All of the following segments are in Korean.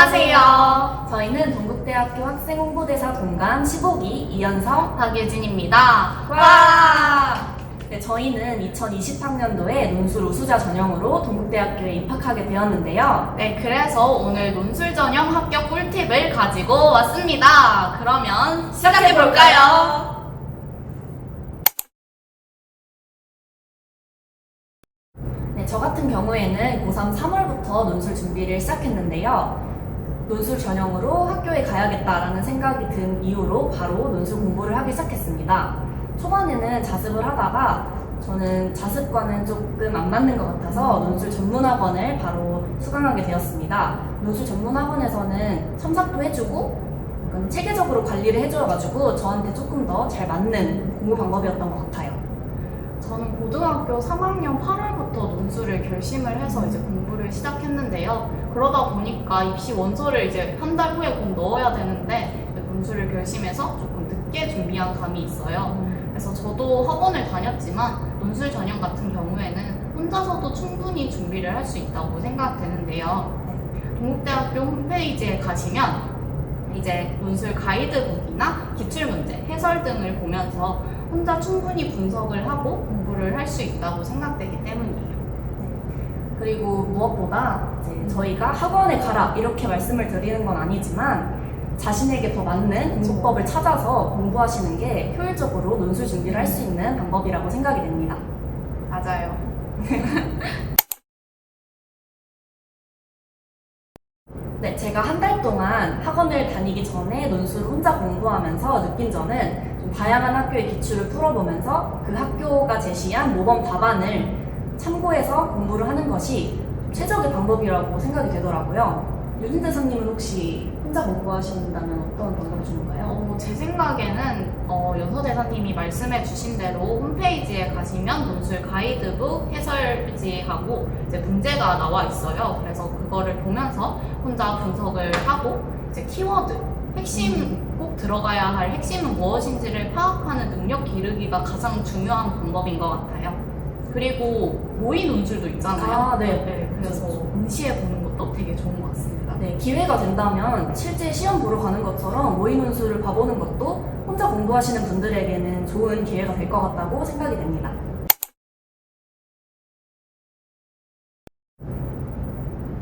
안녕하세요. 저희는 동국대학교 학생홍보대사 동감 15기 이연성, 박예진입니다. 와! 네, 저희는 2020학년도에 논술 우수자 전형으로 동국대학교에 입학하게 되었는데요. 네, 그래서 오늘 논술 전형 합격 꿀팁을 가지고 왔습니다. 그러면 시작해볼까요? 네, 저 같은 경우에는 고3 3월부터 논술 준비를 시작했는데요. 논술 전형으로 학교에 가야겠다라는 생각이 든 이후로 바로 논술 공부를 하기 시작했습니다. 초반에는 자습을 하다가 저는 자습과는 조금 안 맞는 것 같아서 논술 전문학원을 바로 수강하게 되었습니다. 논술 전문학원에서는 첨삭도 해주고 약간 체계적으로 관리를 해줘가지고 저한테 조금 더 잘 맞는 공부 방법이었던 것 같아요. 저는 고등학교 3학년 8월부터 논술을 결심을 해서 이제 공부를 시작했는데요. 그러다 보니까 입시 원서를 이제 한 달 후에 꼭 넣어야 되는데 논술을 결심해서 조금 늦게 준비한 감이 있어요. 그래서 저도 학원을 다녔지만 논술 전형 같은 경우에는 혼자서도 충분히 준비를 할 수 있다고 생각되는데요. 동국대학교 홈페이지에 가시면 이제 논술 가이드북이나 기출문제, 해설 등을 보면서 혼자 충분히 분석을 하고 공부를 할 수 있다고 생각되기 때문이에요. 그리고 무엇보다 이제 저희가 학원에 가라 이렇게 말씀을 드리는 건 아니지만 자신에게 더 맞는 공부법을 찾아서 공부하시는 게 효율적으로 논술 준비를 할 수 있는 방법이라고 생각이 됩니다. 맞아요. 네, 제가 한 달 동안 학원을 다니기 전에 논술을 혼자 공부하면서 느낀 점은 좀 다양한 학교의 기출을 풀어보면서 그 학교가 제시한 모범 답안을 참고해서 공부를 하는 것이 최적의 방법이라고 생각이 되더라고요. 유진 대사님은 혹시 혼자 공부하신다면 어떤 방법이 좋은가요? 제 생각에는 연서대사님이 말씀해 주신 대로 홈페이지에 가시면 논술 가이드북 해설지하고 이제 문제가 나와 있어요. 그래서 그거를 보면서 혼자 분석을 하고 이제 키워드, 핵심 꼭 들어가야 할 핵심은 무엇인지를 파악하는 능력 기르기가 가장 중요한 방법인 것 같아요. 그리고 모의 논술도 있잖아요. 아, 네. 그래서 응시해 보는 것도 되게 좋은 것 같습니다. 네, 기회가 된다면 실제 시험 보러 가는 것처럼 모의 논술을 봐보는 것도 혼자 공부하시는 분들에게는 좋은 기회가 될 것 같다고 생각이 됩니다.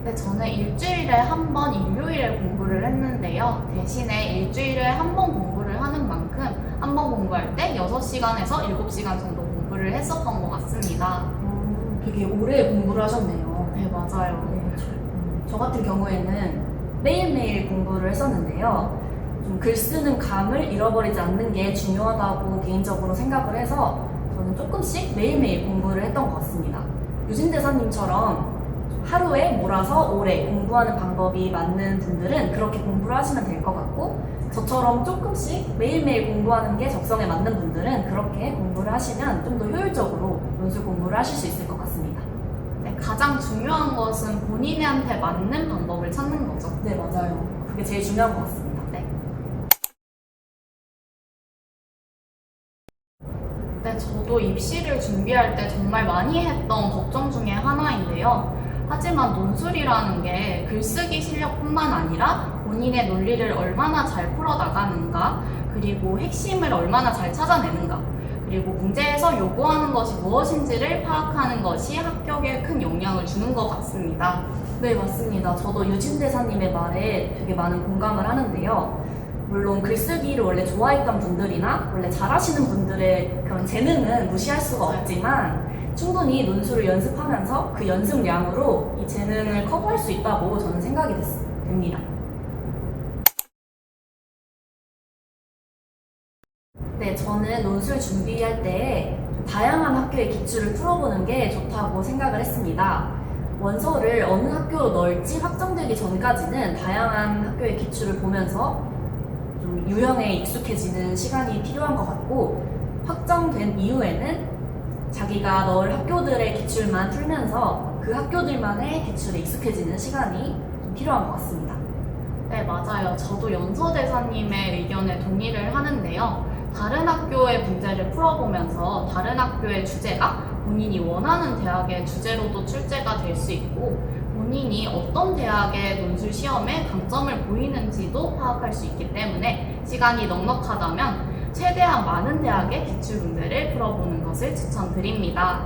네, 저는 일주일에 한 번 일요일에 공부를 했는데요. 대신에 일주일에 한 번 공부를 하는 만큼 한 번 공부할 때 6시간에서 7시간 정도 공부를 했었던 것 같습니다. 되게 오래 공부를 하셨네요. 네, 맞아요. 네, 저 같은 경우에는 매일매일 공부를 했었는데요. 좀 글 쓰는 감을 잃어버리지 않는 게 중요하다고 개인적으로 생각을 해서 저는 조금씩 매일매일 공부를 했던 것 같습니다. 유진 대사님처럼 하루에 몰아서 오래 공부하는 방법이 맞는 분들은 그렇게 공부를 하시면 될 것 같고, 저처럼 조금씩 매일매일 공부하는 게 적성에 맞는 분들은 그렇게 공부를 하시면 좀 더 효율적으로 논술 공부를 하실 수 있을 것 같습니다. 네, 가장 중요한 것은 본인한테 맞는 방법을 찾는 거죠. 네, 맞아요. 그게 제일 중요한 것 같습니다. 네. 네, 저도 입시를 준비할 때 정말 많이 했던 걱정 중에 하나인데요. 하지만 논술이라는 게 글쓰기 실력뿐만 아니라 본인의 논리를 얼마나 잘 풀어나가는가, 그리고 핵심을 얼마나 잘 찾아내는가, 그리고 문제에서 요구하는 것이 무엇인지를 파악하는 것이 합격에 큰 영향을 주는 것 같습니다. 네, 맞습니다. 저도 유진 대사님의 말에 되게 많은 공감을 하는데요. 물론 글쓰기를 원래 좋아했던 분들이나 원래 잘하시는 분들의 그런 재능은 무시할 수가 없지만 충분히 논술을 연습하면서 그 연습량으로 이 재능을 커버할 수 있다고 저는 생각이 됩니다. 네, 저는 논술 준비할 때 다양한 학교의 기출을 풀어보는 게 좋다고 생각을 했습니다. 원서를 어느 학교로 넣을지 확정되기 전까지는 다양한 학교의 기출을 보면서 좀 유형에 익숙해지는 시간이 필요한 것 같고, 확정된 이후에는 자기가 넣을 학교들의 기출만 풀면서 그 학교들만의 기출에 익숙해지는 시간이 좀 필요한 것 같습니다. 네, 맞아요. 저도 연서대사님의 의견에 동의를 하는데요. 다른 학교의 문제를 풀어보면서 다른 학교의 주제가 본인이 원하는 대학의 주제로도 출제가 될 수 있고, 본인이 어떤 대학의 논술 시험에 강점을 보이는지도 파악할 수 있기 때문에 시간이 넉넉하다면 최대한 많은 대학의 기출 문제를 풀어보는 것을 추천드립니다.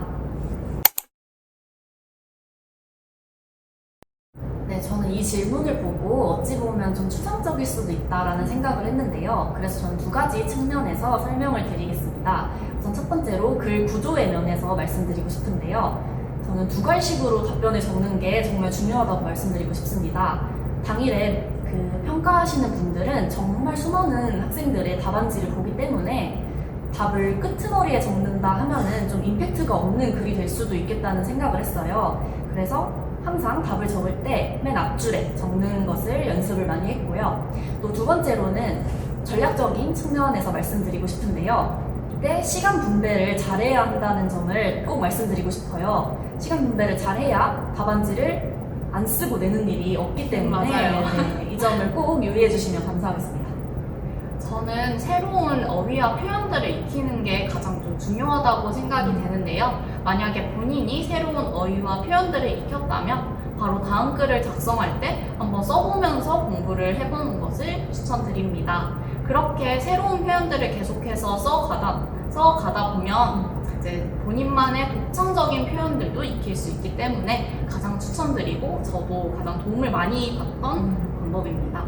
네, 저는 이 질문을 보고 어찌 보면 좀 추상적일 수도 있다라는 생각을 했는데요. 그래서 저는 두 가지 측면에서 설명을 드리겠습니다. 우선 첫 번째로 글 구조의 면에서 말씀드리고 싶은데요. 저는 두 갈식으로 답변을 적는 게 정말 중요하다고 말씀드리고 싶습니다. 당일에 그 평가하시는 분들은 정말 수많은 학생들의 답안지를 보기 때문에 답을 끄트머리에 적는다 하면은 좀 임팩트가 없는 글이 될 수도 있겠다는 생각을 했어요. 그래서 항상 답을 적을 때 맨 앞줄에 적는 것을 연습을 많이 했고요. 또 두 번째로는 전략적인 측면에서 말씀드리고 싶은데요. 이때 시간 분배를 잘해야 한다는 점을 꼭 말씀드리고 싶어요. 시간 분배를 잘해야 답안지를 안 쓰고 내는 일이 없기 때문에 맞아요. 네, 이 점을 꼭 유의해 주시면 감사하겠습니다. 저는 새로운 어휘와 표현들을 익히는 게 가장 좀 중요하다고 생각이 되는데요. 만약에 본인이 새로운 어휘와 표현들을 익혔다면 바로 다음 글을 작성할 때 한번 써보면서 공부를 해보는 것을 추천드립니다. 그렇게 새로운 표현들을 계속해서 써가다 보면 이제 본인만의 독창적인 표현들도 익힐 수 있기 때문에 가장 추천드리고 저도 가장 도움을 많이 받던 방법입니다.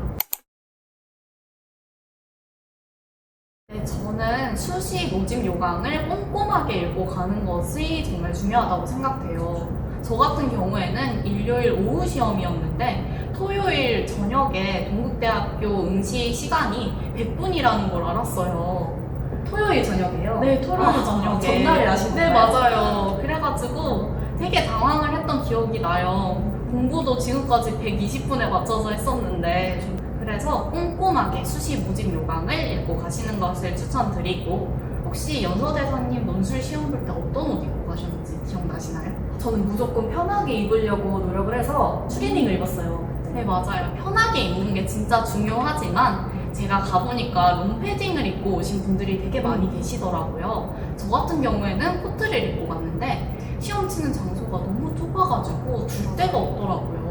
네, 저는 수시 모집 요강을 꼼꼼하게 읽고 가는 것이 정말 중요하다고 생각해요. 저 같은 경우에는 일요일 오후 시험이었는데 토요일 저녁에 동국대학교 응시 시간이 100분이라는 걸 알았어요. 토요일 저녁에요? 네, 토요일 저녁에. 전날에 아시는 네, 거예요? 맞아요. 그래가지고 되게 당황을 했던 기억이 나요. 공부도 지금까지 120분에 맞춰서 했었는데 그래서 꼼꼼하게 수시 모집 요강을 읽고 가시는 것을 추천드리고 혹시 연서대사님 논술 시험 볼 때 어떤 옷 입고 가셨는지 기억나시나요? 저는 무조건 편하게 입으려고 노력을 해서 추리닝을 입었어요. 네, 맞아요. 편하게 입는 게 진짜 중요하지만 제가 가보니까 롱패딩을 입고 오신 분들이 되게 많이 계시더라고요. 저 같은 경우에는 코트를 입고 갔는데 시험 치는 장소가 너무 좁아가지고 줄 데가 없더라고요.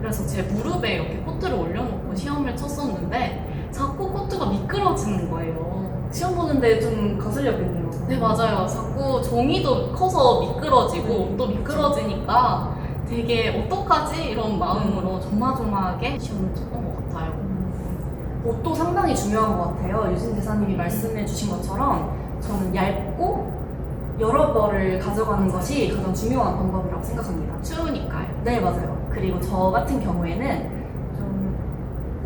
그래서 제 무릎에 이렇게 코트를 올려놓고 시험을 쳤었는데 자꾸 코트가 미끄러지는 거예요. 시험 보는데 좀 거슬렸겠네요. 네, 맞아요. 자꾸 종이도 커서 미끄러지고 옷도 미끄러지니까 되게 어떡하지? 이런 마음으로 조마조마하게 시험을 쳤던 것 같아요. 옷도 상당히 중요한 것 같아요. 유진 대사님이 말씀해 주신 것처럼 저는 얇고 여러 벌을 가져가는 것이 가장 중요한 방법이라고 생각합니다. 추우니까요. 네, 맞아요. 그리고 저 같은 경우에는 좀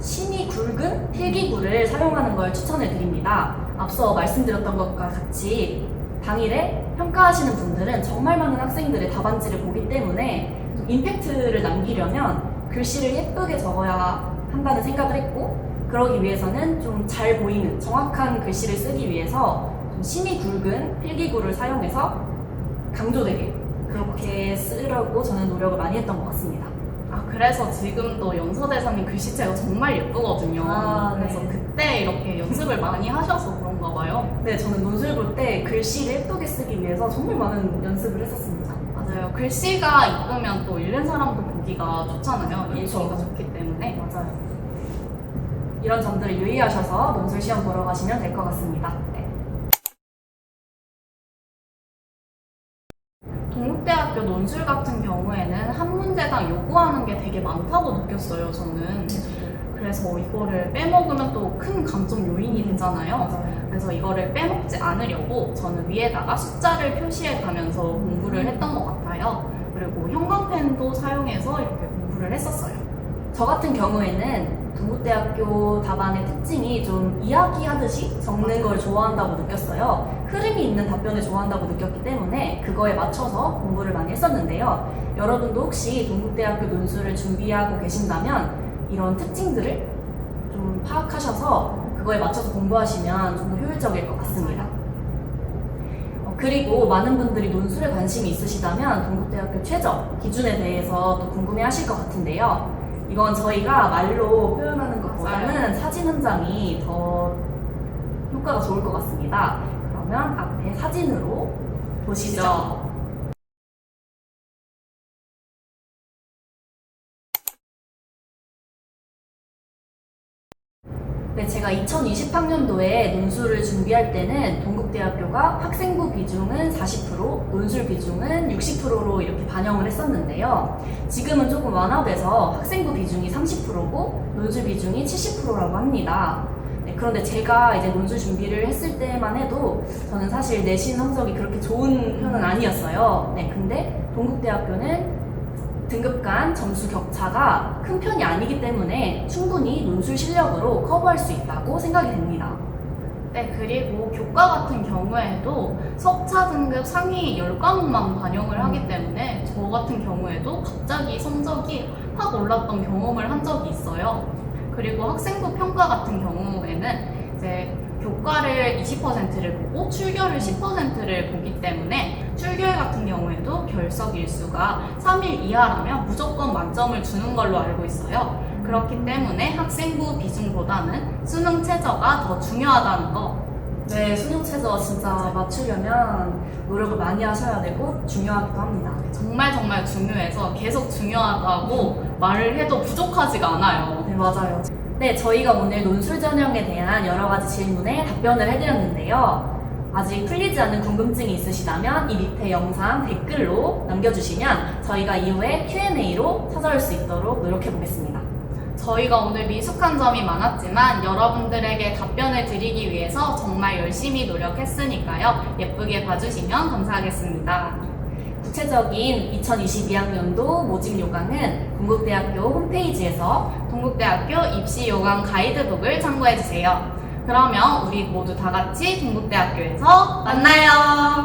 심이 굵은 필기구를 사용하는 걸 추천해 드립니다. 앞서 말씀드렸던 것과 같이 당일에 평가하시는 분들은 정말 많은 학생들의 답안지를 보기 때문에 좀 임팩트를 남기려면 글씨를 예쁘게 적어야 한다는 생각을 했고 그러기 위해서는 좀 잘 보이는 정확한 글씨를 쓰기 위해서 좀 심이 굵은 필기구를 사용해서 강조되게 그렇게 쓰려고 저는 노력을 많이 했던 것 같습니다. 아, 그래서 지금도 연서대사님 글씨체가 정말 예쁘거든요. 아, 네. 그래서 그때 이렇게 연습을 많이 하셔서 그런가 봐요. 네, 저는 논술 볼 때 글씨를 예쁘게 쓰기 위해서 정말 많은 연습을 했었습니다. 맞아요. 글씨가 이쁘면 또 읽는 사람도 보기가 좋잖아요. 그쵸. 읽기가 좋기 때문에. 맞아요. 이런 점들을 유의하셔서 논술 시험 보러 가시면 될 것 같습니다. 네. 동국대학교 논술 같은 경우에는 한 문제당 요구하는 게 되게 많다고 느꼈어요, 저는. 그래서 이거를 빼먹으면 또 큰 감점 요인이 되잖아요. 맞아요. 그래서 이거를 빼먹지 않으려고 저는 위에다가 숫자를 표시해 가면서 공부를 했던 것 같아요. 그리고 형광펜도 사용해서 이렇게 공부를 했었어요. 저 같은 경우에는 동국대학교 답안의 특징이 좀 이야기하듯이 적는 걸 좋아한다고 느꼈어요. 흐름이 있는 답변을 좋아한다고 느꼈기 때문에 그거에 맞춰서 공부를 많이 했었는데요. 여러분도 혹시 동국대학교 논술을 준비하고 계신다면 이런 특징들을 좀 파악하셔서 그거에 맞춰서 공부하시면 좀 더 효율적일 것 같습니다. 그리고 많은 분들이 논술에 관심이 있으시다면 동국대학교 최저 기준에 대해서 또 궁금해 하실 것 같은데요. 이건 저희가 말로 표현하는 것보다는 사진 한 장이 더 효과가 좋을 것 같습니다. 그러면 앞에 사진으로 보시죠. 제가 2020학년도에 논술을 준비할 때는 동국대학교가 학생부 비중은 40%, 논술 비중은 60%로 이렇게 반영을 했었는데요. 지금은 조금 완화돼서 학생부 비중이 30%고 논술 비중이 70%라고 합니다. 네, 그런데 제가 이제 논술 준비를 했을 때만 해도 저는 사실 내신 성적이 그렇게 좋은 편은 아니었어요. 네, 근데 동국대학교는 등급 간 점수 격차가 큰 편이 아니기 때문에 충분히 논술 실력으로 커버할 수 있다고 생각이 됩니다. 네, 그리고 교과 같은 경우에도 석차 등급 상위 10과목만 반영을 하기 때문에 저 같은 경우에도 갑자기 성적이 확 올랐던 경험을 한 적이 있어요. 그리고 학생부 평가 같은 경우에는 이제 교과를 20%를 보고 출결을 10%를 보기 때문에 출결 같은 경우에도 결석 일수가 3일 이하라면 무조건 만점을 주는 걸로 알고 있어요. 그렇기 때문에 학생부 비중보다는 수능 최저가 더 중요하다는 거. 네, 수능 최저 진짜 맞추려면 노력을 많이 하셔야 되고 중요하기도 합니다. 정말 정말 중요해서 계속 중요하다고 말을 해도 부족하지가 않아요. 네, 맞아요. 네, 저희가 오늘 논술 전형에 대한 여러 가지 질문에 답변을 해드렸는데요. 아직 풀리지 않는 궁금증이 있으시다면 이 밑에 영상 댓글로 남겨주시면 저희가 이후에 Q&A로 찾아올 수 있도록 노력해보겠습니다. 저희가 오늘 미숙한 점이 많았지만 여러분들에게 답변을 드리기 위해서 정말 열심히 노력했으니까요. 예쁘게 봐주시면 감사하겠습니다. 구체적인 2022학년도 모집 요강은 동국대학교 홈페이지에서 동국대학교 입시 요강 가이드북을 참고해주세요. 그러면 우리 모두 다 같이 동국대학교에서 만나요.